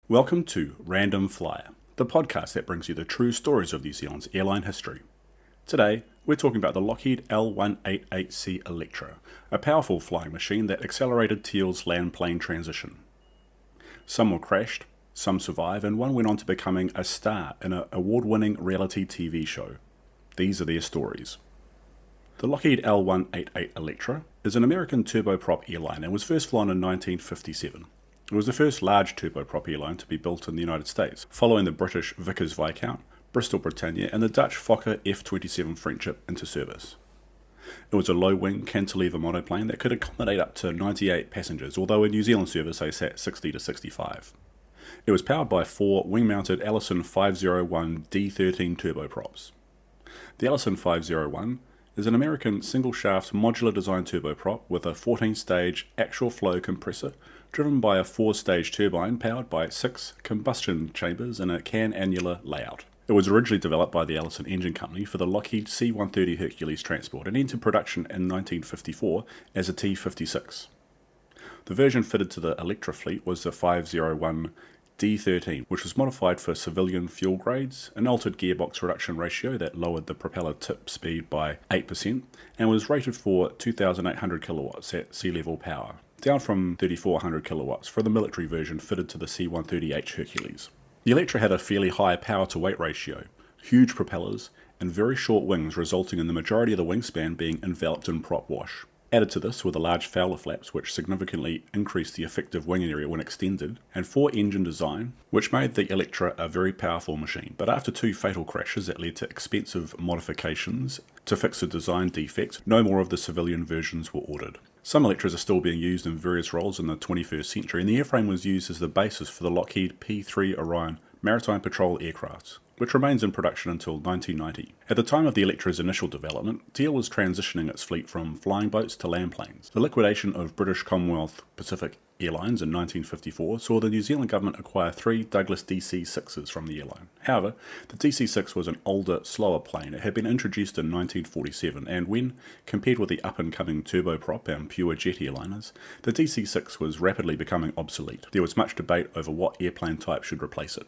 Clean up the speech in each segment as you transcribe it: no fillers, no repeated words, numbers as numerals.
Welcome to Random Flyer, the podcast that brings you the true stories of New Zealand's airline history. Today, we're talking about the Lockheed L-188C Electra, a powerful flying machine that accelerated TEAL's land plane transition. Some were crashed, some survived, and one went on to becoming a star in an award-winning reality TV show. These are their stories. The Lockheed L-188 Electra is an American turboprop airline and was first flown in 1957. It was the first large turboprop airline to be built in the United States, following the British Vickers-Viscount, Bristol Britannia, and the Dutch Fokker F-27 Friendship into service. It was a low-wing cantilever monoplane that could accommodate up to 98 passengers, although in New Zealand service they sat 60 to 65. It was powered by four wing-mounted Allison 501 D13 turboprops. The Allison 501 is an American single-shaft modular design turboprop with a 14-stage axial flow compressor driven by a 4-stage turbine powered by 6 combustion chambers in a can-annular layout. It was originally developed by the Allison Engine Company for the Lockheed C-130 Hercules transport and entered production in 1954 as a T-56. The version fitted to the Electra fleet was the 501 D13, which was modified for civilian fuel grades, an altered gearbox reduction ratio that lowered the propeller tip speed by 8%, and was rated for 2,800 kilowatts at sea level power, down from 3,400 kilowatts for the military version fitted to the C-130H Hercules. The Electra had a fairly high power-to-weight ratio, huge propellers, and very short wings, resulting in the majority of the wingspan being enveloped in prop wash. Added to this were the large Fowler flaps, which significantly increased the effective wing area when extended, and 4-engine design, which made the Electra a very powerful machine. But after 2 fatal crashes that led to expensive modifications to fix the design defects, no more of the civilian versions were ordered. Some Electras are still being used in various roles in the 21st century, and the airframe was used as the basis for the Lockheed P-3 Orion maritime patrol aircraft, which remains in production until 1990. At the time of the Electra's initial development, TEAL was transitioning its fleet from flying boats to land planes. The liquidation of British Commonwealth Pacific Airlines in 1954 saw the New Zealand government acquire 3 Douglas DC-6s from the airline. However, the DC-6 was an older, slower plane. It had been introduced in 1947, and when compared with the up-and-coming turboprop and pure jet airliners, the DC-6 was rapidly becoming obsolete. There was much debate over what airplane type should replace it.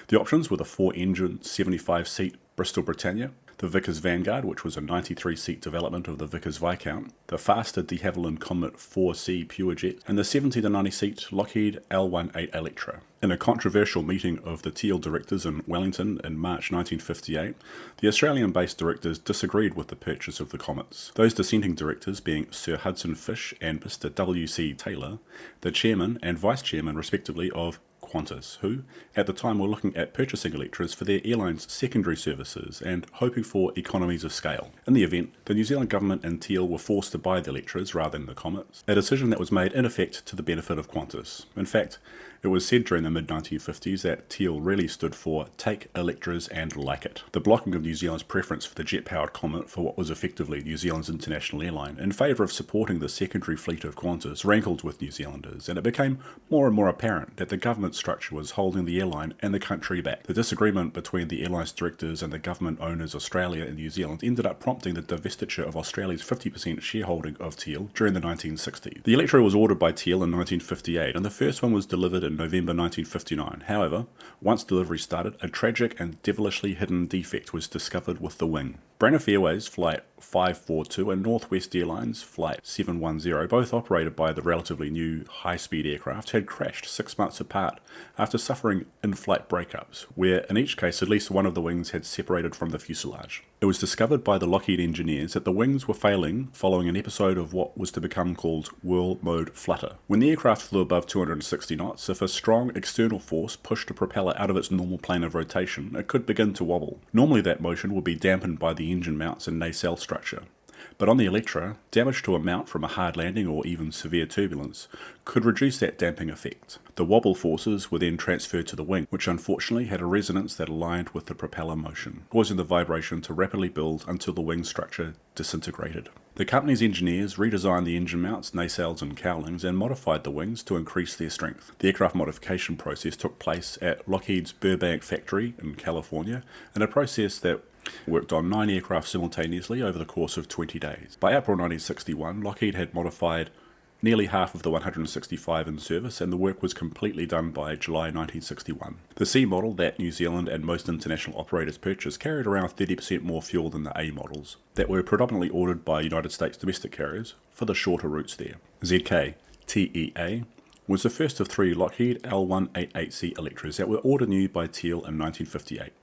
The options were the 4-engine, 75-seat Bristol Britannia, the Vickers Vanguard, which was a 93-seat development of the Vickers Viscount, the faster de Havilland Comet 4C Pure Jet, and the 70 to 90-seat Lockheed L-188 Electra. In a controversial meeting of the TEAL directors in Wellington in March 1958, the Australian-based directors disagreed with the purchase of the Comets. Those dissenting directors being Sir Hudson Fysh and Mr. W.C. Taylor, the chairman and vice-chairman respectively of Qantas, who at the time were looking at purchasing Electras for their airline's secondary services and hoping for economies of scale. In the event, the New Zealand government and TEAL were forced to buy the Electras rather than the Comets, a decision that was made in effect to the benefit of Qantas. In fact, it was said during the mid-1950s that TEAL really stood for Take Electras and Like It. The blocking of New Zealand's preference for the jet-powered Comet for what was effectively New Zealand's international airline in favour of supporting the secondary fleet of Qantas rankled with New Zealanders, and it became more and more apparent that the government structure was holding the airline and the country back. The disagreement between the airline's directors and the government owners Australia and New Zealand ended up prompting the divestiture of Australia's 50% shareholding of TEAL during the 1960s. The Electra was ordered by TEAL in 1958, and the first one was delivered in November 1959. However, once delivery started, a tragic and devilishly hidden defect was discovered with the wing. Braniff Airways Flight 542 and Northwest Airlines Flight 710, both operated by the relatively new high-speed aircraft, had crashed 6 months apart after suffering in-flight breakups, where in each case at least one of the wings had separated from the fuselage. It was discovered by the Lockheed engineers that the wings were failing following an episode of what was to become called whirl mode flutter. When the aircraft flew above 260 knots, if a strong external force pushed a propeller out of its normal plane of rotation, it could begin to wobble. Normally that motion would be dampened by the engine mounts and nacelle structure. But on the Electra, damage to a mount from a hard landing or even severe turbulence could reduce that damping effect. The wobble forces were then transferred to the wing, which unfortunately had a resonance that aligned with the propeller motion, causing the vibration to rapidly build until the wing structure disintegrated. The company's engineers redesigned the engine mounts, nacelles and cowlings and modified the wings to increase their strength. The aircraft modification process took place at Lockheed's Burbank factory in California, in a process that worked on 9 aircraft simultaneously over the course of 20 days. By April 1961, Lockheed had modified nearly half of the 165 in service, and the work was completely done by July 1961. The C model that New Zealand and most international operators purchased carried around 30% more fuel than the A models, that were predominantly ordered by United States domestic carriers for the shorter routes there. ZK-TEA was the first of 3 Lockheed L-188C Electras that were ordered new by TEAL in 1958.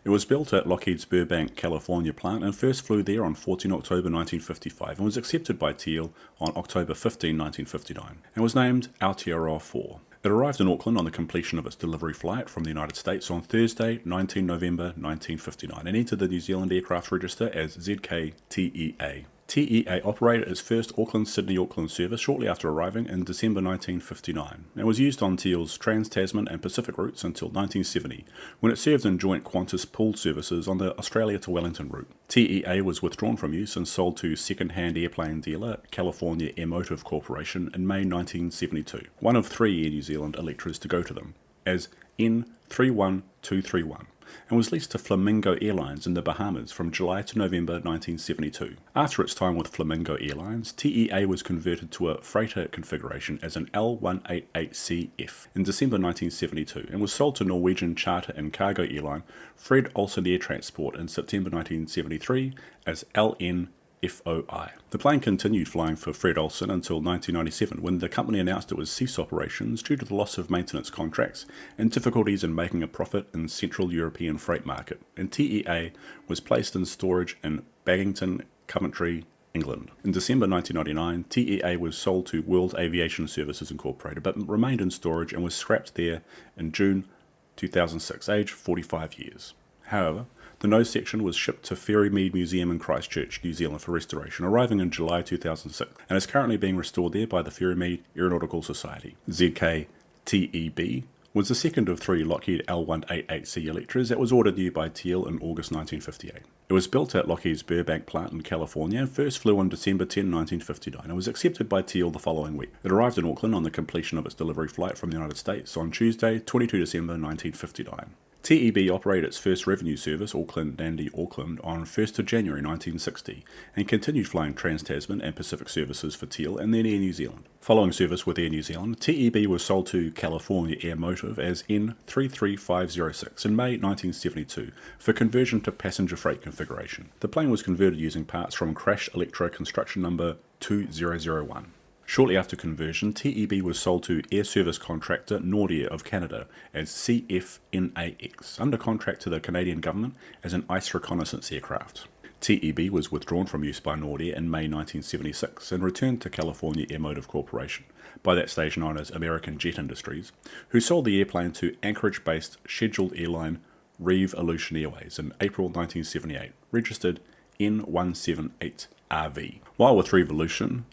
It was built at Lockheed's Burbank, California plant and first flew there on 14 October 1955 and was accepted by TEAL on October 15, 1959 and was named Aotearoa 4. It arrived in Auckland on the completion of its delivery flight from the United States on Thursday, 19 November 1959 and entered the New Zealand Aircraft Register as ZK-TEA. TEA operated its first Auckland-Sydney-Auckland service shortly after arriving in December 1959 and was used on TEAL's Trans-Tasman and Pacific routes until 1970, when it served in joint Qantas pooled services on the Australia to Wellington route. TEA was withdrawn from use and sold to second-hand airplane dealer California Airmotive Corporation in May 1972, one of 3 Air New Zealand Electras to go to them, as N31231. And was leased to Flamingo Airlines in the Bahamas from July to November 1972. After its time with Flamingo Airlines, TEA was converted to a freighter configuration as an L-188CF in December 1972 and was sold to Norwegian charter and cargo airline Fred Olsen Air Transport in September 1973 as LNFOI. The plane continued flying for Fred Olsen until 1997, when the company announced it would cease operations due to the loss of maintenance contracts and difficulties in making a profit in Central European freight market, and TEA was placed in storage in Baggington, Coventry, England. In December 1999, TEA was sold to World Aviation Services Incorporated, but remained in storage and was scrapped there in June 2006, aged 45 years. However, the nose section was shipped to Ferrymead Museum in Christchurch, New Zealand for restoration, arriving in July 2006, and is currently being restored there by the Ferrymead Aeronautical Society. ZK-TEB was the second of 3 Lockheed L-188C Electras that was ordered new by TEAL in August 1958. It was built at Lockheed's Burbank plant in California and first flew on December 10, 1959 and was accepted by TEAL the following week. It arrived in Auckland on the completion of its delivery flight from the United States on Tuesday, 22 December 1959. TEB operated its first revenue service, Auckland-Nandi Auckland, on 1st January 1960 and continued flying Trans-Tasman and Pacific services for TEAL and then Air New Zealand. Following service with Air New Zealand, TEB was sold to California Airmotive as N33506 in May 1972 for conversion to passenger freight configuration. The plane was converted using parts from crash Electra construction number 2001. Shortly after conversion, TEB was sold to air service contractor Nordair of Canada as CFNAX, under contract to the Canadian government as an ice reconnaissance aircraft. TEB was withdrawn from use by Nordair in May 1976 and returned to California Airmotive Corporation, by that stage known as American Jet Industries, who sold the airplane to Anchorage-based scheduled airline Reeve Aleutian Airways in April 1978, registered N178RV. While with Reeve Aleutian,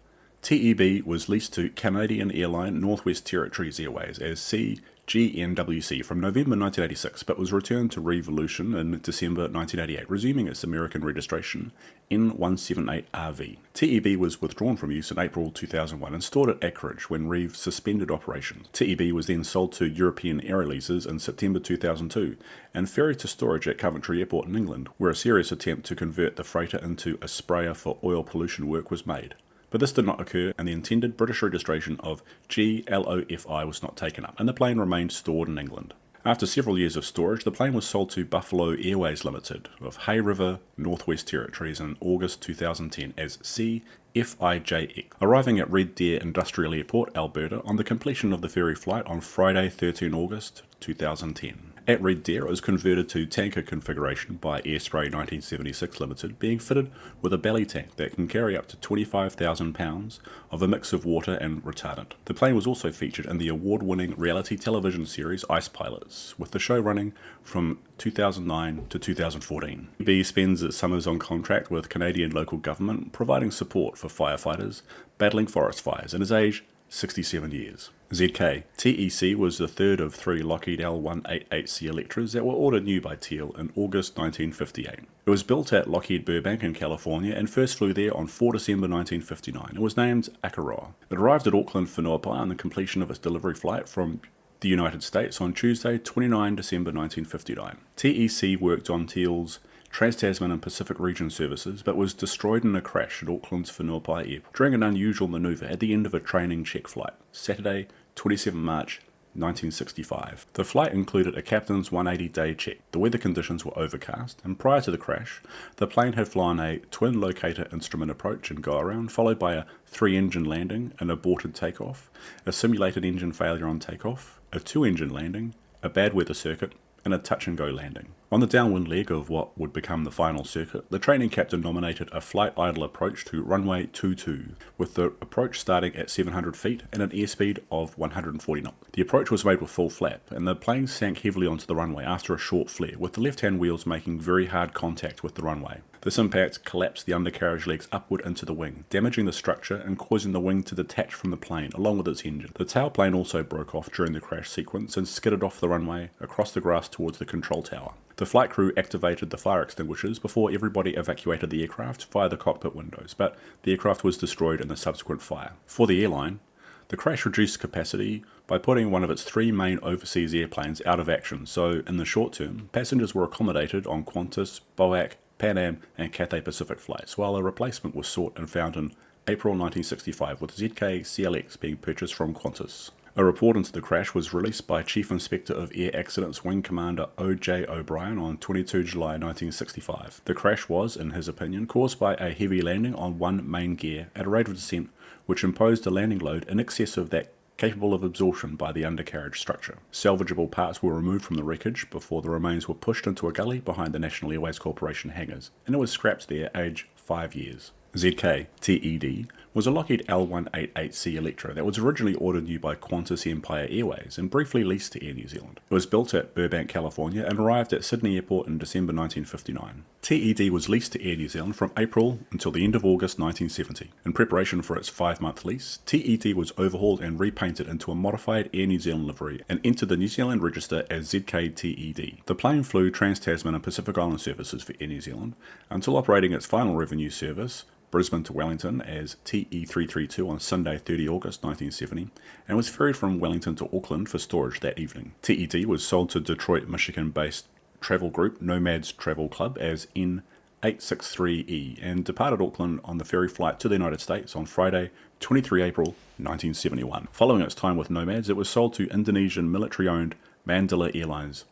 TEB was leased to Canadian airline Northwest Territories Airways as CGNWC from November 1986, but was returned to Reeve Aleutian in December 1988, resuming its American registration N178RV. TEB was withdrawn from use in April 2001 and stored at Anchorage when Reeve suspended operations. TEB was then sold to European Air Leases in September 2002 and ferried to storage at Coventry Airport in England, where a serious attempt to convert the freighter into a sprayer for oil pollution work was made. But this did not occur, and the intended British registration of GLOFI was not taken up, and the plane remained stored in England. After several years of storage, the plane was sold to Buffalo Airways Limited of Hay River, Northwest Territories in August 2010 as CFIJX, arriving at Red Deer Industrial Airport, Alberta, on the completion of the ferry flight on Friday, 13 August 2010. At Red Deer, it was converted to tanker configuration by Airspray 1976 Limited, being fitted with a belly tank that can carry up to 25,000 pounds of a mix of water and retardant. The plane was also featured in the award-winning reality television series Ice Pilots, with the show running from 2009 to 2014. TEB spends its summers on contract with Canadian local government, providing support for firefighters battling forest fires, and is aged 67 years. ZK-TEC was the third of 3 Lockheed L-188C Electras that were ordered new by TEAL in August 1958. It was built at Lockheed Burbank in California and first flew there on 4 December 1959 and was named Akaroa. It arrived at Auckland Whenuapai on the completion of its delivery flight from the United States on Tuesday, 29 December 1959. TEC worked on TEAL's Trans-Tasman and Pacific Region services, but was destroyed in a crash at Auckland's Whenuapai Airport during an unusual manoeuvre at the end of a training check flight, Saturday, 27 March 1965. The flight included a captain's 180-day check. The weather conditions were overcast, and prior to the crash, the plane had flown a twin locator instrument approach and go-around, followed by a 3-engine landing, an aborted takeoff, a simulated engine failure on takeoff, a 2-engine landing, a bad weather circuit, and a touch-and-go landing. On the downwind leg of what would become the final circuit, the training captain nominated a flight idle approach to runway 22, with the approach starting at 700 feet and an airspeed of 140 knots. The approach was made with full flap, and the plane sank heavily onto the runway after a short flare, with the left-hand wheels making very hard contact with the runway. This impact collapsed the undercarriage legs upward into the wing, damaging the structure and causing the wing to detach from the plane along with its engine. The tailplane also broke off during the crash sequence and skidded off the runway across the grass towards the control tower. The flight crew activated the fire extinguishers before everybody evacuated the aircraft via the cockpit windows, but the aircraft was destroyed in the subsequent fire. For the airline, the crash reduced capacity by putting one of its 3 main overseas airplanes out of action, so in the short term, passengers were accommodated on Qantas, BOAC, Pan Am and Cathay Pacific flights, while a replacement was sought and found in April 1965 with ZK-CLX being purchased from Qantas. A report into the crash was released by Chief Inspector of Air Accidents Wing Commander O.J. O'Brien on 22 July 1965. The crash was, in his opinion, caused by a heavy landing on one main gear at a rate of descent which imposed a landing load in excess of that capable of absorption by the undercarriage structure. Salvageable parts were removed from the wreckage before the remains were pushed into a gully behind the National Airways Corporation hangars, and it was scrapped there aged 5 years. ZK-TED was a Lockheed L-188C Electra that was originally ordered new by Qantas Empire Airways and briefly leased to Air New Zealand. It was built at Burbank, California and arrived at Sydney Airport in December 1959. TED was leased to Air New Zealand from April until the end of August 1970. In preparation for its 5-month lease, TED was overhauled and repainted into a modified Air New Zealand livery and entered the New Zealand register as ZK-TED. The plane flew Trans-Tasman and Pacific Island services for Air New Zealand until operating its final revenue service, Brisbane to Wellington, as TE332 on Sunday 30 August 1970, and was ferried from Wellington to Auckland for storage that evening. TED was sold to Detroit, Michigan-based travel group Nomads Travel Club as N863E and departed Auckland on the ferry flight to the United States on Friday, 23 April 1971. Following its time with Nomads, it was sold to Indonesian military-owned Mandala Airlines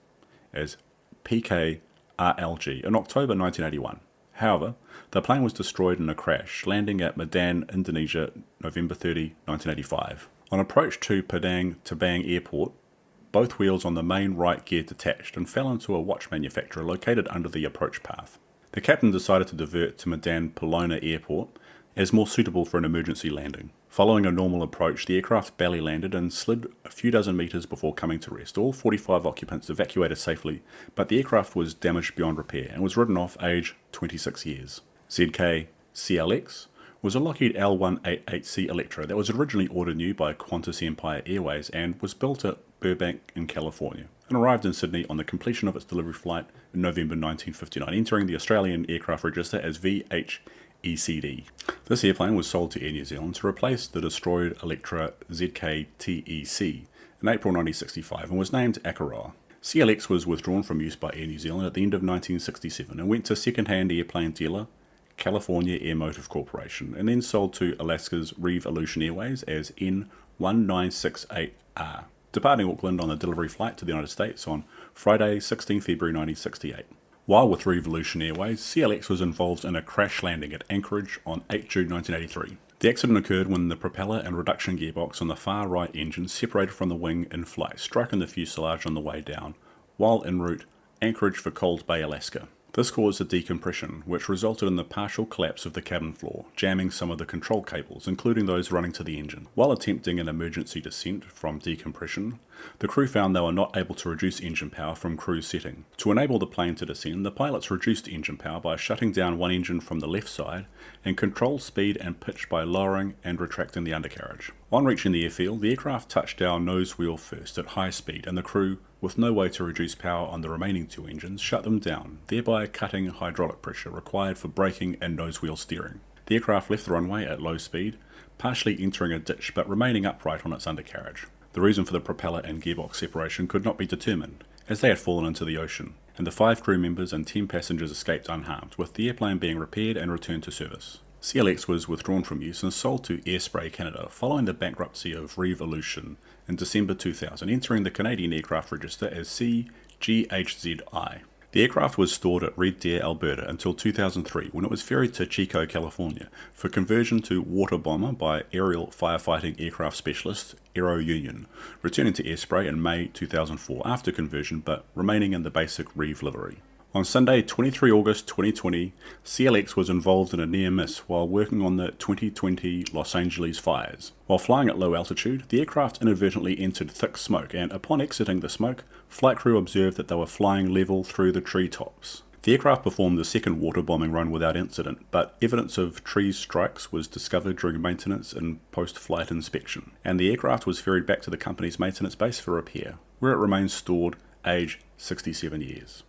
as PKRLG in October 1981. However, the plane was destroyed in a crash, landing at Medan, Indonesia, November 30, 1985. On approach to Padang Tabang Airport, both wheels on the main right gear detached and fell into a watch manufacturer located under the approach path. The captain decided to divert to Medan Pelona Airport as more suitable for an emergency landing. Following a normal approach, the aircraft belly landed and slid a few dozen meters before coming to rest. All 45 occupants evacuated safely, but the aircraft was damaged beyond repair and was written off age 26 years. ZK-CLX was a Lockheed L-188C Electra that was originally ordered new by Qantas Empire Airways and was built at Burbank in California and arrived in Sydney on the completion of its delivery flight in November 1959, entering the Australian Aircraft Register as VHECD. This airplane was sold to Air New Zealand to replace the destroyed Electra ZK-TEC in April 1965 and was named Akaroa. CLX was withdrawn from use by Air New Zealand at the end of 1967 and went to second-hand airplane dealer California Air Motive Corporation and then sold to Alaska's Revolution Airways as N1968R, departing Auckland on a delivery flight to the United States on Friday, 16 February 1968. While with Revolution Airways, CLX was involved in a crash landing at Anchorage on 8 June 1983. The accident occurred when the propeller and reduction gearbox on the far right engine separated from the wing in flight, striking the fuselage on the way down, while en route Anchorage for Coles Bay, Alaska. This caused a decompression, which resulted in the partial collapse of the cabin floor, jamming some of the control cables, including those running to the engine. While attempting an emergency descent from decompression, the crew found they were not able to reduce engine power from cruise setting. To enable the plane to descend, the pilots reduced engine power by shutting down one engine from the left side and controlled speed and pitch by lowering and retracting the undercarriage. On reaching the airfield, the aircraft touched down nose wheel first at high speed, and the crew, with no way to reduce power on the remaining two engines, shut them down, thereby cutting hydraulic pressure required for braking and nose wheel steering. The aircraft left the runway at low speed, partially entering a ditch but remaining upright on its undercarriage. The reason for the propeller and gearbox separation could not be determined, as they had fallen into the ocean. and the 5 crew members and 10 passengers escaped unharmed, with the airplane being repaired and returned to service. CLX was withdrawn from use and sold to Airspray Canada following the bankruptcy of Revolution in December 2000, entering the Canadian Aircraft Register as CGHZI. The aircraft was stored at Red Deer, Alberta until 2003, when it was ferried to Chico, California for conversion to water bomber by Aerial Firefighting Aircraft Specialist Aero Union, returning to Airspray in May 2004 after conversion but remaining in the basic Reeve livery. On Sunday, 23 August 2020, CLX was involved in a near miss while working on the 2020 Los Angeles fires. While flying at low altitude, the aircraft inadvertently entered thick smoke, and upon exiting the smoke, flight crew observed that they were flying level through the treetops. The aircraft performed the second water bombing run without incident, but evidence of tree strikes was discovered during maintenance and post-flight inspection, and the aircraft was ferried back to the company's maintenance base for repair, where it remains stored, age 67 years.